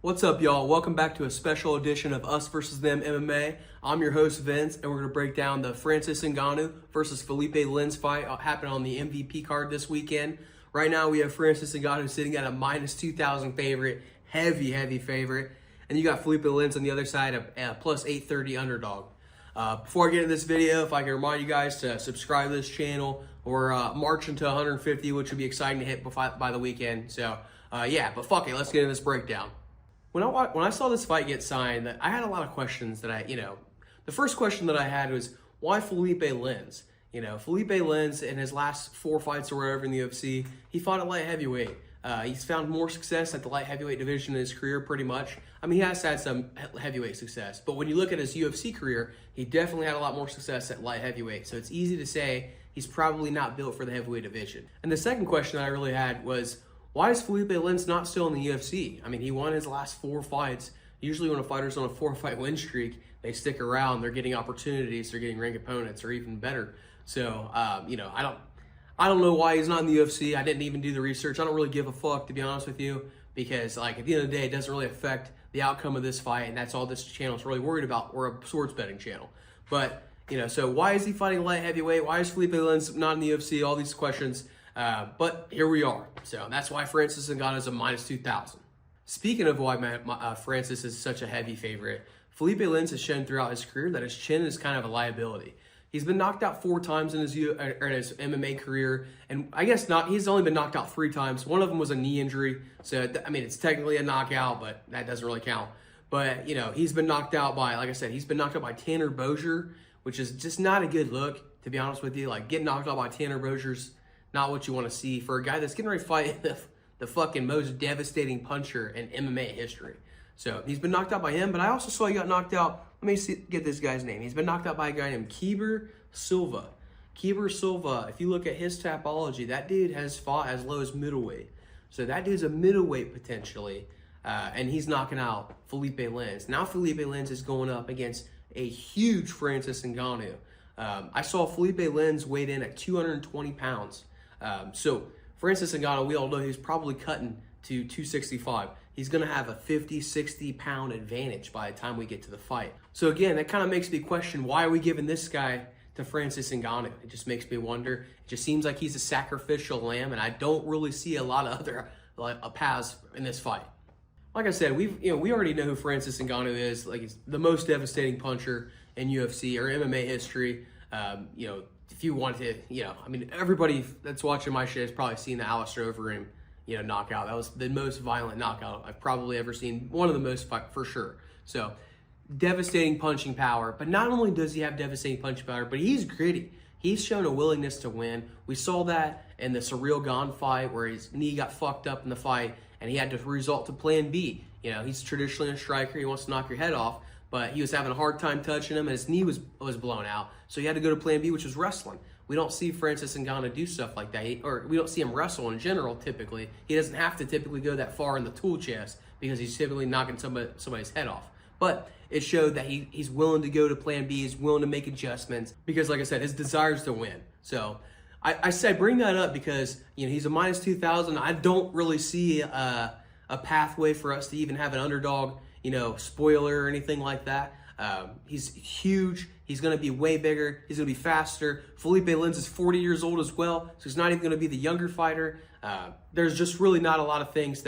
What's up, y'all? Welcome back to a special edition of Us vs. Them MMA. I'm your host, Vince, and we're going to break down the Francis Ngannou versus Philipe Lins fight happening on the MVP card this weekend. Right now, we have Francis Ngannou sitting at a minus 2,000 favorite, heavy favorite, and you got Philipe Lins on the other side of plus 830 underdog. Before I get into this video, if I can remind you guys to subscribe to this channel. We're marching to 150, which would be exciting to hit by the weekend. So, yeah, but fuck it, let's get into this breakdown. When I saw this fight get signed, I had a lot of questions that the first question that I had was, why Philipe Lins? Philipe Lins, in his last 4 fights or whatever in the UFC, he fought at light heavyweight. He's found more success at the light heavyweight division in his career, pretty much. I mean, he has had some heavyweight success, but when you look at his UFC career, he definitely had a lot more success at light heavyweight. So it's easy to say he's probably not built for the heavyweight division. And the second question that I really had was, why is Philipe Lins not still in the UFC? I mean, he won his last 4 fights. Usually when a fighter's on a 4-fight win streak, they stick around, they're getting opportunities, they're getting ranked opponents, or even better. So, I don't know why he's not in the UFC. I didn't even do the research. I don't really give a fuck, to be honest with you, because at the end of the day, it doesn't really affect the outcome of this fight, and that's all this channel is really worried about. We're a sports betting channel. But, so why is he fighting light heavyweight? Why is Philipe Lins not in the UFC? All these questions. But here we are. So that's why Francis Ngannou is a minus 2,000. Speaking of why Francis is such a heavy favorite, Philipe Lins has shown throughout his career that his chin is kind of a liability. He's been knocked out 4 times in his MMA career, and I guess not. He's only been knocked out 3 times. One of them was a knee injury, so I mean it's technically a knockout, but that doesn't really count. But he's been knocked out by, like I said, he's been knocked out by Tanner Bozier, which is just not a good look, to be honest with you. Like, getting knocked out by Tanner Bozier's not what you want to see for a guy that's getting ready to fight the fucking most devastating puncher in MMA history. So he's been knocked out by him, but I also saw he got knocked out. Let me get this guy's name. He's been knocked out by a guy named Keibert Silva. Keibert Silva, if you look at his tapology, that dude has fought as low as middleweight. So that dude's a middleweight potentially, and he's knocking out Philipe Lins. Now Philipe Lins is going up against a huge Francis Ngannou. I saw Philipe Lins weighed in at 220 pounds. So Francis Ngannou, we all know he's probably cutting to 265. He's going to have a 50, 60 pound advantage by the time we get to the fight. So again, that kind of makes me question, why are we giving this guy to Francis Ngannou? It just makes me wonder. It just seems like he's a sacrificial lamb, and I don't really see a lot of other paths in this fight. Like I said, we already know who Francis Ngannou is. Like, he's the most devastating puncher in UFC or MMA history. If you want to, I mean, everybody that's watching my shit has probably seen the Alistair Overeem, knockout. That was the most violent knockout I've probably ever seen. One of the most, for sure. So, devastating punching power. But not only does he have devastating punching power, but he's gritty. He's shown a willingness to win. We saw that in the Ciryl Gane fight where his knee got fucked up in the fight and he had to resort to plan B. He's traditionally a striker. He wants to knock your head off, but he was having a hard time touching him and his knee was blown out. So he had to go to plan B, which was wrestling. We don't see Francis Ngannou do stuff like that, or we don't see him wrestle in general typically. He doesn't have to typically go that far in the tool chest because he's typically knocking somebody's head off. But it showed that he's willing to go to plan B, he's willing to make adjustments because, like I said, his desire is to win. So I bring that up because he's a minus 2,000. I don't really see a pathway for us to even have an underdog, spoiler or anything like that. He's huge. He's going to be way bigger. He's going to be faster. Philipe Lins is 40 years old as well, so he's not even going to be the younger fighter. There's just really not a lot of things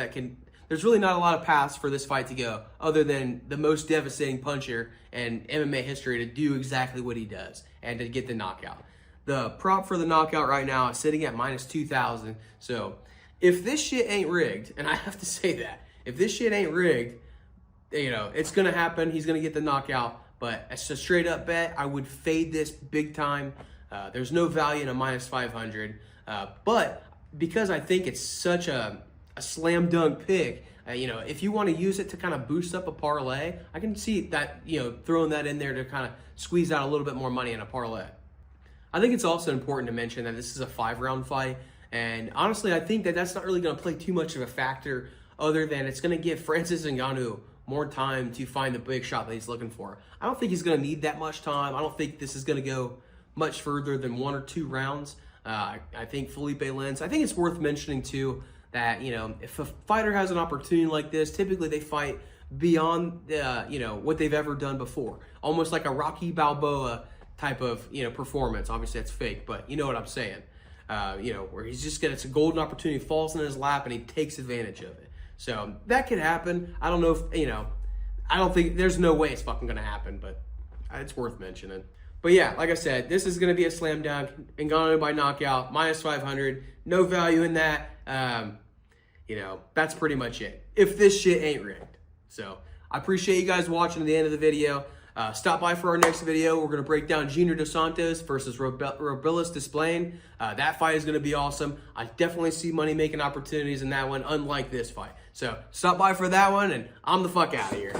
there's really not a lot of paths for this fight to go other than the most devastating puncher in MMA history to do exactly what he does and to get the knockout. The prop for the knockout right now is sitting at minus 2,000. So if this shit ain't rigged, and I have to say that, if this shit ain't rigged, it's going to happen. He's going to get the knockout. But as a straight up bet, I would fade this big time. There's no value in a minus 500. But because I think it's such a slam dunk pick, if you want to use it to kind of boost up a parlay, I can see that, throwing that in there to kind of squeeze out a little bit more money in a parlay. I think it's also important to mention that this is a 5-round fight. And honestly, I think that that's not really going to play too much of a factor other than it's going to give Francis Ngannou more time to find the big shot that he's looking for. I don't think he's going to need that much time. I don't think this is going to go much further than 1 or 2 rounds. I think Philipe Lins, I think it's worth mentioning too that, you know, if a fighter has an opportunity like this, typically they fight beyond, you know, what they've ever done before. Almost like a Rocky Balboa type of, you know, performance. Obviously that's fake, but you know what I'm saying. You know, where he's just it's a golden opportunity, falls in his lap, and he takes advantage of it. So that could happen. I don't know if, you know, I don't think, there's no way it's fucking gonna happen, but it's worth mentioning. But yeah, like I said, this is gonna be a slam dunk. Ngannou by knockout, minus 500. No value in that. You know, that's pretty much it. If this shit ain't rigged. So I appreciate you guys watching to the end of the video. Stop by for our next video. We're going to break down Junior Dos Santos versus Robilis Desplain. That fight is going to be awesome. I definitely see money-making opportunities in that one, unlike this fight. So stop by for that one, and I'm the fuck out of here.